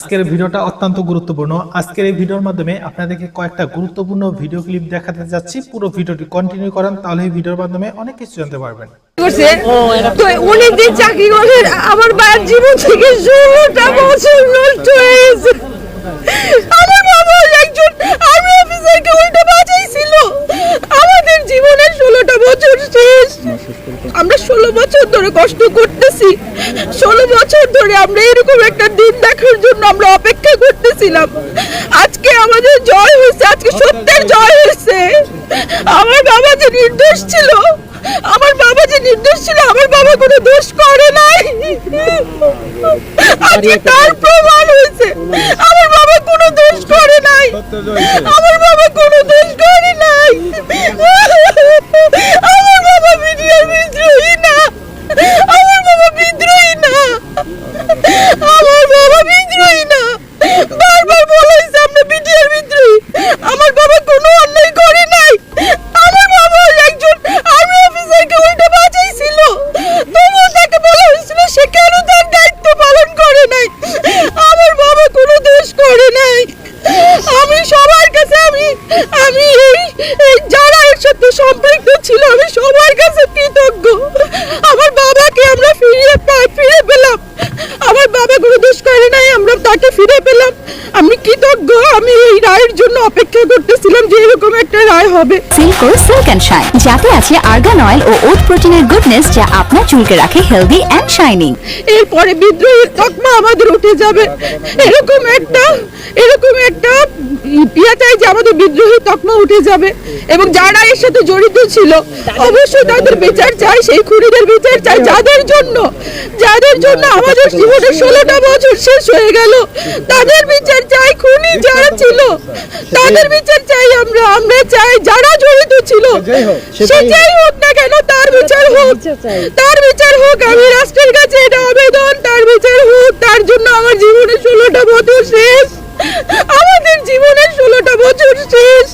আজকের ভিডিওটা অত্যন্ত গুরুত্বপূর্ণ। আজকের এই ভিডিওর মাধ্যমে আপনাদেরকে কয়েকটা গুরুত্বপূর্ণ ভিডিও ক্লিপ দেখাতে যাচ্ছি। পুরো ভিডিওটি কন্টিনিউ করেন, তাহলে এই ভিডিওর মাধ্যমে অনেক কিছু জানতে পারবেন। তো অনেক দিন চাকরি করে আমার বাবার জীবন থেকে 16টা বছর নষ্ট হয়ে গেছে। আমার বাবা একজন আর্মি অফিসারকে উল্টো বাঁচাইছিল। আমাদের জীবনের 16টা বছর শেষ। আমরা 16 বছর ধরে কষ্ট করতেছি। 16 বছর ধরে আমরা এরকম একটা দিন দেখার জন্য আমরা অপেক্ষা করতেছিলাম। আজকে আমাদের জয় হয়েছে, আজকে সত্যের জয় হয়েছে। আমার বাবা যে নির্দোষ ছিল, আমার বাবা যে নির্দোষ ছিল, আমার বাবা কোনো দোষ করে নাই। আজকে তার প্রমাণ হয়েছে আমার বাবা কোনো দোষ করে নাই। আমার বাবা কোনো দোষ করে নাই। আমার বাবা বিদ্রোহী না। আমার বাবা বিদ্রোহী না। আমার বাবা বিদ্রোহী না। বারবার বলেছে আমরা বিডিআর বিদ্রোহী। আমার বাবা কোনো অন্যায় করে নাই। আমার বাবা একজন আর্মি অফিসারকে উল্টো বাঁচাইছিল। তবুও তাকে বলা হয়েছিল সে কেন তার দায়িত্ব পালন করে নাই। আমার বাবা কোনো দোষ করে নাই। আমি সবার কাছে আমি এই যারা এর সাথে সম্পৃক্ত ছিল, আমি সবার কাছে কৃতজ্ঞ। আমার বাবাকে আমরা ফিরে পেলাম। আমার বাবা কোনো দোষ করে নাই, আমরা তাকে ফিরে পেলাম। আমি কৃতজ্ঞ। আমি এই রায়ের জন্য অপেক্ষা করতেছিলাম যে এরকম একটা রায় হবে। সিল্কো সিল্ক এন্ড শাইন, যাতে আছে আর্গান অয়েল ও ওট প্রোটিনের গুডনেস, যা আপনার চুলকে রাখে হেলদি এন্ড শাইনিং। এরপরে বিদ্রোহীর তকমা আমাদের উঠে যাবে। এরকম একটা ইয়া চাই যে আমাদের বিদ্রোহী তকমা উঠে যাবে, এবং যারা এর সাথে জড়িত ছিল অবশ্যই তাদের বিচার চাই। সেই খুনিদের বিচার চাই, যাদের জন্য আমাদের জীবনের 16টা বছর শেষ হয়ে গেল। তাদের বিচার চাই। খুনি যারা ছিল তাদের বিচার চাই। আমরা চাই যারা জড়িত ছিল সে যাই হোক না কেন, তার বিচার হোক। তার বিচার হোক। আমি রাষ্ট্রের কাছে এটা আবেদন, তার বিচার হোক। তার জন্য আমার জীবনের 16টা বছর শেষ। আমাদের জীবনের 16টা বছর শেষ।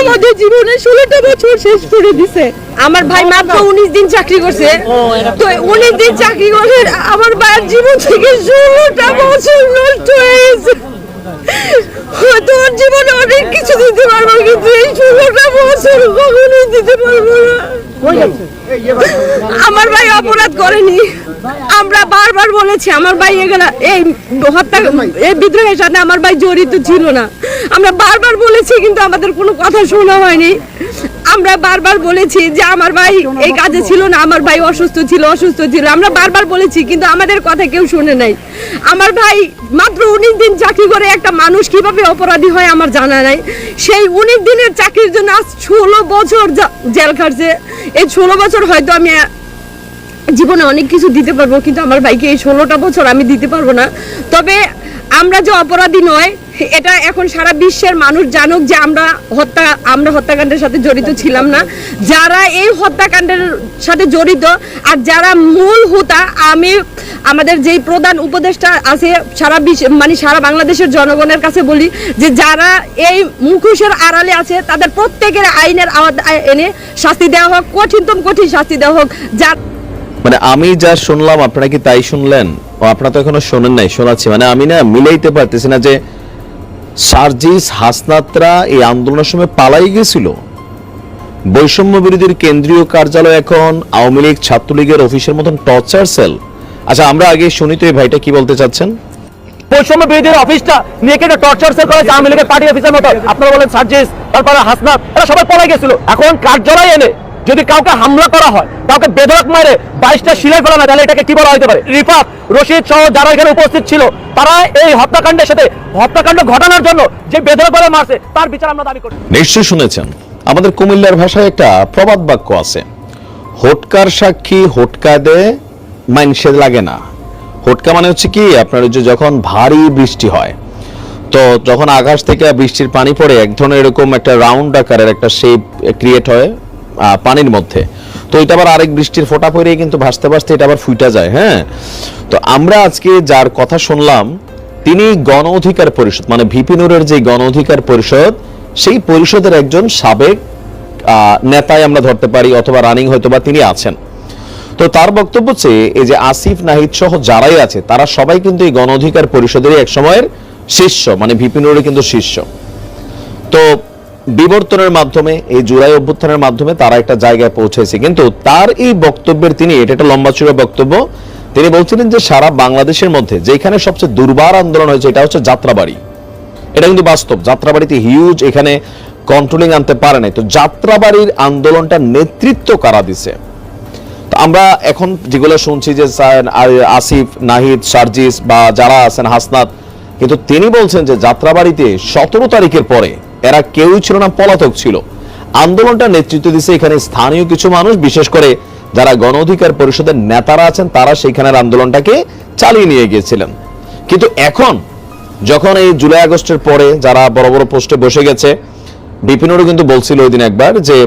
আমাদের জীবনের 16টা বছর শেষ করে দিছে। আমার ভাই মাত্র 19 দিন চাকরি করছে। তো 19 দিন চাকরি করে আমার ভাইয়ের জীবন থেকে 16টা বছর নষ্ট হয়ে গেছে। হয়তো ওর জীবনে অনেক কিছু দিতে পারবো, কিন্তু এই 16টা বছর কখনোই দিতে পারবো না। আমার ভাই অপরাধ করেনি। আমরা বারবার বলেছি আমার ভাই এগুলা এই বিদ্রোহের সাথে আমার ভাই জড়িত ছিল না। আমরা বারবার বলেছি, কিন্তু আমাদের কোনো কথা শোনা হয়নি। আমরা বারবার বলেছি যে আমার ভাই এই কাজে ছিল না, আমার ভাই অসুস্থ ছিল। আমরা বারবার বলেছি, কিন্তু আমাদের কথা কেউ শুনে নাই। আমার ভাই মাত্র 19 দিন চাকরি করে একটা মানুষ কিভাবে অপরাধী হয় আমার জানা নাই। সেই 19 দিনের চাকরির জন্য আজ 16 বছর জেল খাটছে। এই 16 বছর হয়তো আমি জীবনে অনেক কিছু দিতে পারবো, কিন্তু আমার ভাইকে এই 16টা বছর আমি দিতে পারবো না। তবে আমরা যে অপরাধী নয়, এটা এখন সারা বিশ্বের মানুষ জানুক যে আমরা হত্যাকাণ্ডের সাথে জড়িত ছিলাম না। যারা এই হত্যাকাণ্ডের সাথে জড়িত আর যারা মূল হোতা, আমাদের যেই প্রধান উপদেষ্টা আছে সারা বিশ্ব সারা বাংলাদেশের জনগণের কাছে বলি যে যারা এই মুখোশের আড়ালে আছে তাদের প্রত্যেকের আইনের আওতায় এনে শাস্তি দেওয়া হোক, কঠিনতম কঠিন শাস্তি দেওয়া হোক। আমি যা শুনলাম আপনারা কি তাই শুনলেন? ও আপনারা তো এখনো শোনেন নাই, শোনাচ্ছি। আমি না মিলাইতে পারতেছি না যে সার্জিস হাসনাতরা এই আন্দোলনের সময় পালাই গেছিল। বৈষম্য বিরোধীর কেন্দ্রীয় কার্যালয় এখন আওয়ামী লীগ ছাত্রলীগের অফিসের মতন টর্চার সেল। আচ্ছা, আমরা আগে শুনি তো এই ভাইটা কি বলতে চাচ্ছেন। বৈষম্য বিরোধীর অফিসটা নিয়ে কেটে টর্চার সেল করেছে আওয়ামী লীগের পার্টি অফিসের মতো। আপনারা বলেন সার্জিস, তারপরে হাসনাত, এরা সবাই পলাই গেছিল। এখন কার্যালয় এনে যদি কাউকে হামলা করা হয়, কাউকে বেধড়ক মারে 22টা শিলাই ফেলা না, তাহলে এটাকে কি বলা হতে পারে? রিফাত, রশিদ সহ যারা এখানে উপস্থিত ছিল, তারা এই হত্যাকাণ্ডের সাথে হত্যাকাণ্ড ঘটানোর জন্য যে বেধড়ক করে মারছে তার বিচার আমরা দাবি করি। নিশ্চয়ই শুনেছেন, আমাদের কুমিল্লার ভাষায় একটা প্রবাদ বাক্য আছে, হোটকার সাক্ষী হোটকা দে মাইনসে লাগে না। হোটকা মানে হচ্ছে কি, আপনার যে যখন ভারী বৃষ্টি হয়, তো যখন আকাশ থেকে বৃষ্টির পানি পড়ে এক ধরনের এরকম একটা রাউন্ড আকারের একটা শেপ ক্রিয়েট হয় পানির মধ্যে, তো এটা আবার আরেক বৃষ্টির ফোঁটা পড়ে কিন্তু ভাসতে ভাসতে এটা আবার ফুটা যায়। হ্যাঁ, তো আমরা আজকে যার কথা শুনলাম তিনি গণ অধিকার পরিষদ ভিপি নুরের যে গণ অধিকার পরিষদ, সেই পরিষদের একজন সাবেক নেতায় আমরা ধরতে পারি, অথবা রানিং হয়তো বা তিনি আছেন। তো তো তার বক্তব্য হচ্ছে এই যে আসিফ নাহিদ সহ যারাই আছে তারা সবাই কিন্তু এই গণ অধিকার পরিষদের এক সময়ের শিষ্য, মানে ভিপি নুরের কিন্তু শিষ্য। তো বিবর্তনের মাধ্যমে এই জুলাই অভ্যুত্থানের মাধ্যমে তারা একটা জায়গায় পৌঁছেছে। কিন্তু তার এই বক্তব্যের তিনি এটা একটা লম্বা চূড়া বক্তব্য, তিনি বলছিলেন যে সারা বাংলাদেশের মধ্যে যেখানে সবচেয়ে দুর্বার আন্দোলন হয়েছে এটা হচ্ছে যাত্রাবাড়ি। এটা কিন্তু বাস্তব, যাত্রাবাড়িতে হিউজ এখানে কন্ট্রোলিং আনতে পারে নাই। তো যাত্রাবাড়ির আন্দোলনটা নেতৃত্ব কারা দিছে? তো আমরা এখন যেগুলো শুনছি যে আসিফ নাহিদ সার্জিস বা যারা আছেন হাসনাত, কিন্তু তিনি বলছেন যে যাত্রাবাড়িতে 17 তারিখের পরে এরা কেউই ছিল না, পলাতক ছিল। আন্দোলনটা নেতৃত্ব দিচ্ছে এখানে স্থানীয় কিছু মানুষ, বিশেষ করে যারা গণ অধিকার পরিষদের নেতারা আছেন তারা সেইখানের আন্দোলনটাকে চালিয়ে নিয়ে গিয়েছিলেন। কিন্তু এখন যখন এই জুলাই আগস্টের পরে যারা বড় বড় পোস্টে বসে গেছে, বিপিনুরও কিন্তু বলছিল ওই দিন একবার যে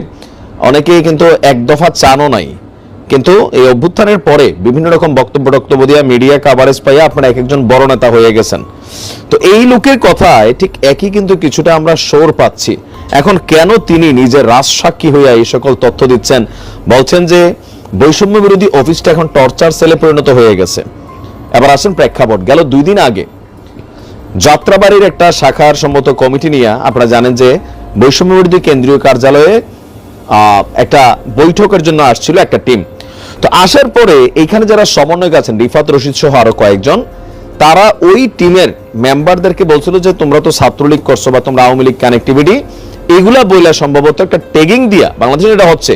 অনেকেই কিন্তু এক দফা চানও নাই, কিন্তু এই অভ্যুত্থানের পরে বিভিন্ন রকম বক্তব্য দিয়ে মিডিয়া কাভারেজ পাইয়া আপনারা এক একজন বড় নেতা হয়ে গেছেন। তো এই লোকের কথায় ঠিক একই কিন্তু কিছুটা আমরা শোর পাচ্ছি। এখন কেন তিনি নিজের রাজসাক্ষী হইয়া এই সকল তথ্য দিচ্ছেন? বলছেন যে বৈষম্য বিরোধী অফিসটা এখন টর্চার সেলে পরিণত হয়ে গেছে। এবার আসেন প্রেক্ষাপট। গেল 2 দিন আগে যাত্রাবাড়ির একটা শাখার সম্মত কমিটি নিয়ে আপনারা জানেন যে বৈষম্য বিরোধী কেন্দ্রীয় কার্যালয়ে একটা বৈঠকের জন্য আসছিল একটা টিম। তো আসার পরে এইখানে যারা সমন্বয়ক আছেন রিফাত রশিদ সহ আরো কয়েকজন, তারা ওই টিমের মেম্বারদেরকে বলছিল যে তোমরা তো ছাত্রলীগ করছো বা তোমরা আওয়ামী লীগ কানেক্টিভিটি, এগুলা বইলা সম্ভবত একটা ট্যাগিং দিয়া বাংলাদেশে এটা হচ্ছে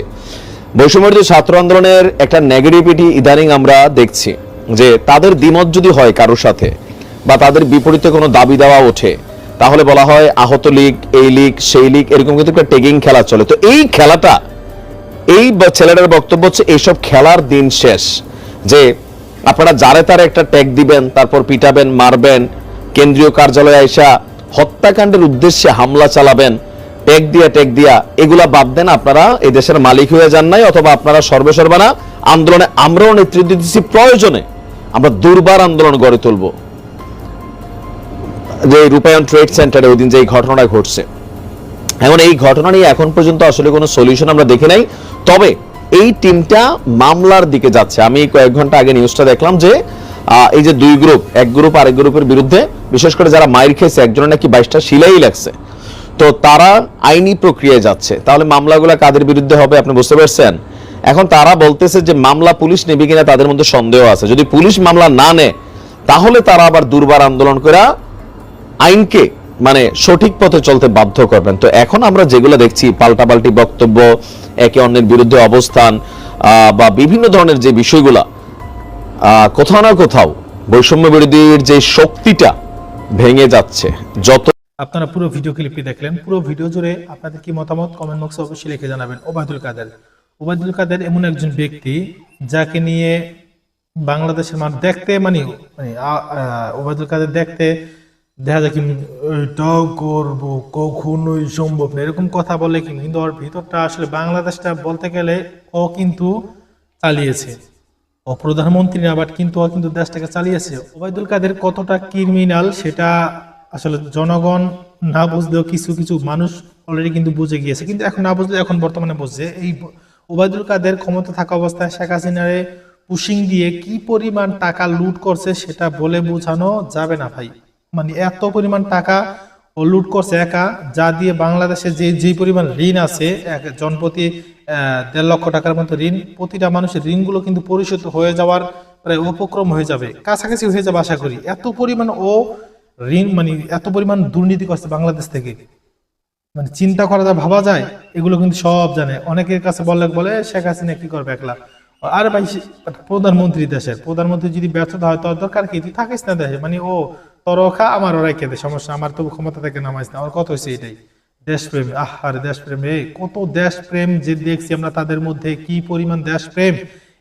বৈষম্য ছাত্র আন্দোলনের একটা নেগেটিভিটি ইদানিং আমরা দেখছি যে তাদের দ্বিমত যদি হয় কারোর সাথে বা তাদের বিপরীতে কোনো দাবি দেওয়া ওঠে, তাহলে বলা হয় আহত লীগ, এই লীগ, সেই লীগ, এরকম কিন্তু একটা ট্যাগিং খেলা চলে। তো এই খেলাটা, এই ছেলেটার বক্তব্য হচ্ছে এইসব খেলার দিন শেষ, যে আপনারা যারে তারে একটা ট্যাগ দিবেন, তারপর পিটাবেন, মারবেন, কেন্দ্রীয় কার্যালয়ে আইসা হত্যাকাণ্ডের উদ্দেশ্যে হামলা চালাবেন, ট্যাগ দিয়া এগুলা বাদ দেন। আপনারা এই দেশের মালিক হয়ে যান নাই, অথবা আপনারা সর্বসর্বানা আন্দোলনে আমরাও নেতৃত্ব দিচ্ছি, প্রয়োজনে আমরা দুর্বার আন্দোলন গড়ে তুলব। যে রূপায়ণ ট্রেড সেন্টারে ওই দিন যে ঘটনাটা ঘটছে, এখন এই ঘটনা নিয়ে এখন পর্যন্ত আসলে কোনো সলিউশন আমরা দেখি নাই। তবে এই টিমটা মামলার দিকে যাচ্ছে। আমি কয়েক ঘন্টা আগে নিউজটা দেখলাম যে এই যে 2 গ্রুপ, এক গ্রুপ আরেক গ্রুপের বিরুদ্ধে, বিশেষ করে যারা মাইর খেয়েছে একজনের নাকি 22টা শিলাই লাগছে, তো তারা আইনি প্রক্রিয়ায় যাচ্ছে। তাহলে মামলাগুলো কাদের বিরুদ্ধে হবে আপনি বুঝতে পারছেন? এখন তারা বলতেছে যে মামলা পুলিশ নেবে কিনা তাদের মধ্যে সন্দেহ আছে। যদি পুলিশ মামলা না নেয় তাহলে তারা আবার দুর্বার আন্দোলন করে আইনকে মানে সঠিক পথে চলতে বাধ্য করবেন। তো এখন আমরা যেগুলো দেখছি পাল্টাপাল্টি বক্তব্য, একে অন্যের বিরুদ্ধে অবস্থান বা বিভিন্ন ধরনের যে বিষয়গুলা, কোথাও না কোথাও বৈষম্য বিরোধীর যে শক্তিটা ভেঙে যাচ্ছে। যত আপনারা পুরো ভিডিও ক্লিপটি দেখলেন, পুরো ভিডিও জুড়ে আপনাদের কি মতামত কমেন্ট বক্সে অবশ্যই লিখে জানাবেন। ওবায়দুল কাদের এমন একজন ব্যক্তি যাকে নিয়ে বাংলাদেশের মানুষ দেখতে ওবায়দুল কাদের দেখতে দেখা যায় কি এটাও করবো, কখনোই সম্ভব না, এরকম কথা বলে, কিন্তু ওর ভিতরটা আসলে বাংলাদেশটা বলতে গেলে ও কিন্তু চালিয়েছে। ও প্রধানমন্ত্রী না, বাট কিন্তু ও কিন্তু দেশটাকে চালিয়েছে। ওবায়দুল কাদের কতটা ক্রিমিনাল সেটা আসলে জনগণ না বুঝলেও কিছু কিছু মানুষ অলরেডি কিন্তু বুঝে গিয়েছে, কিন্তু এখন না বুঝলে এখন বর্তমানে বুঝছে। এই ওবায়দুল কাদের ক্ষমতা থাকা অবস্থায় শেখ হাসিনারে পুশিং দিয়ে কি পরিমাণ টাকা লুট করছে সেটা বলে বোঝানো যাবে না ভাই। মানে এত পরিমাণ টাকা ও লুট করছে একা, যা দিয়ে বাংলাদেশে যে পরিমাণ ঋণ আছে, জনপ্রতি 1.5 লক্ষ টাকার মতো ঋণ, প্রতিটা মানুষের ঋণগুলো কিন্তু পরিশোধ হয়ে যাওয়ার প্রায় উপক্রম হয়ে যাবে, কাছাকাছি হয়ে যাবে আশা করি। এত পরিমাণ ও ঋণ এত পরিমাণ দুর্নীতি করছে বাংলাদেশ থেকে, চিন্তা করা যায়, ভাবা যায়। এগুলো কিন্তু সব জানে। অনেকের কাছে বলে শেখ হাসিনা কি করবে একলা। আরে ভাই, প্রধানমন্ত্রী, দেশের প্রধানমন্ত্রী যদি ব্যর্থতা হয় তোর দরকার কি? তুই থাকিস না দেশে, ও তোর খা, আমার ওরাই খেতে, সমস্যা, আমার তো ক্ষমতা থেকে নামাইস না। আমার কত হয়েছে এটাই দেশপ্রেম। আরে দেশপ্রেম, কত দেশপ্রেম যে দেখছি আমরা তাদের মধ্যে, কি পরিমাণ দেশপ্রেম।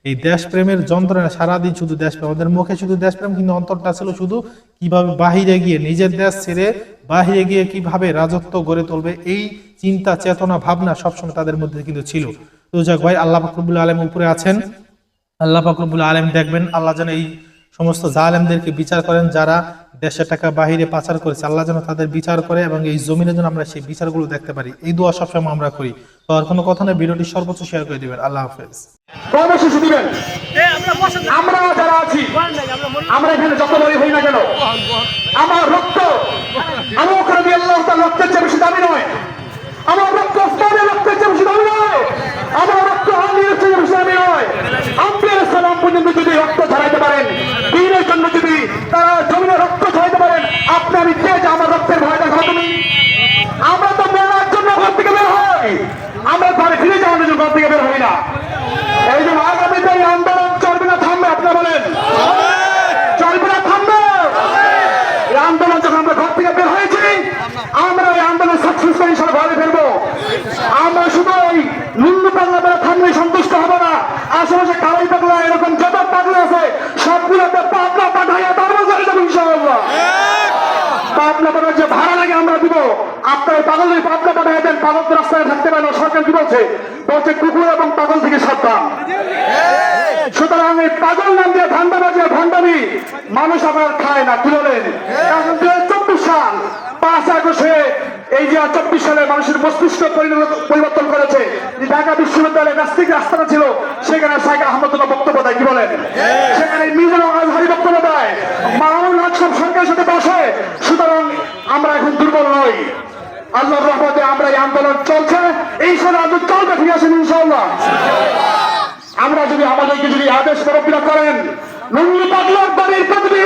এই দেশপ্রেমের যন্ত্রণা সারাদিন শুধু দেশপ্রেম, আমাদের মুখে শুধু দেশপ্রেম, কিন্তু অন্তরটা ছিল শুধু কিভাবে বাহিরে গিয়ে, নিজের দেশ ছেড়ে বাহিরে গিয়ে কিভাবে রাজত্ব গড়ে তুলবে, এই চিন্তা চেতনা ভাবনা সবসময় তাদের মধ্যে কিন্তু ছিল। তো যাক ভাই, আল্লাহ পাক রব্বুল আলামিন উপরে আছেন, আল্লাহ পাক রব্বুল আলামিন দেখবেন। আল্লাহ যেন এই সমস্ত জালেমদেরকে বিচার করেন, যারা দেশের টাকা বাহিরে পাচার করেছে। আল্লাহ যেন তাদের বিচার করে এবং এই জমিনে যেন আমরা সেই বিচারগুলো দেখতে পারি, এই দোয়া সবসময় আমরা করি। তো আর কোনো কথা নয়, ভিডিওটি সর্বোচ্চ শেয়ার করে দিবেন। আল্লাহ হাফেজ। কর্মসূচি দিবেন। আমরা যারা আছি, আমরা এখানে যত বড় হই না কেন, আমার রক্ত আবু বকর রাদিয়াল্লাহু তাআলা রক্তের চেয়ে বেশি দামি নয়। আমার রক্ত ওসমানের রক্তের চেয়ে বেশি দামি নয়। আমার রক্ত আলীর চেয়ে বেশি দামি নয়। আম্বিয়া সালাম পর্যন্ত যদি রক্ত ঝরাইতে পারেন, দ্বীনের জন্য যদি তারা জমিনে রক্ত ঝরাইতে পারেন, আপনি আমি কে যে আমার রক্তের ভয় দেখাও তুমি? আমরা তো মেলার জন্য ঘর থেকে বের হই, আমরা ঘরে ফিরে যাওয়ার জন্য ঘর থেকে বের হই না। এই যে আগামীতে এই আন্দোলন চলবে না থামবে? আপনারা বলেন চলবে না থামবে? এই আন্দোলন যখন আমরা ঘর থেকে বের হয়েছি, আমরা এই আন্দোলন সাকসেস করে সব ঘরে ফেলবো। আমরা শুধু ওই নুন্নু পাগলা বেলা থামলে সন্তুষ্ট হবো না। আশেপাশে কালাই পাগলা এরকম যত পাগলা আছে সবগুলোতে পাগলা পাঠাইয়া তারপর চলে যাবো ইনশাআল্লাহ। পাবনা পাঠার যে ভাড়া লাগে আমরা দিব। আপনার পাগল পাবনা পাঠাই দেন, পাগল রাস্তায় থাকতে পারে না। সরকার কি বলছে? বলছে কুকুর এবং পাগল থেকে সাবধান। সুতরাং এই পাগল নাম দিয়ে ধান্দাবাজি ভণ্ডামি মানুষ আপনার খায় না। কি বলেন? এখন 2024 সাল 5 আগস্টে এই যে 24 সালে মানুষের মস্তিষ্ক পরিবর্তন করেছে। ঢাকা বিশ্ববিদ্যালয়ে নাস্তিক রাস্তাটা ছিল, সেখানে শাইখ আহমদুল্লাহ বক্তব্য দেয়। কি বলেন? সেখানে মিজানুল আজহারি বক্তব্য দেয়, মাওলানা সব সরকারের সাথে বসে। সুতরাং আমরা এখন দুর্বল নই। আল্লাহর রহমতে আমরা এই আন্দোলন চলছে, এই সাথে আন্দোলন চলবে, ঠিক আছে ইনশাআল্লাহ। আমরা যদি আমাদেরকে যদি আদেশ তরফ করেন, নুন্নি পাগলার বাড়ির প্রতিনিধি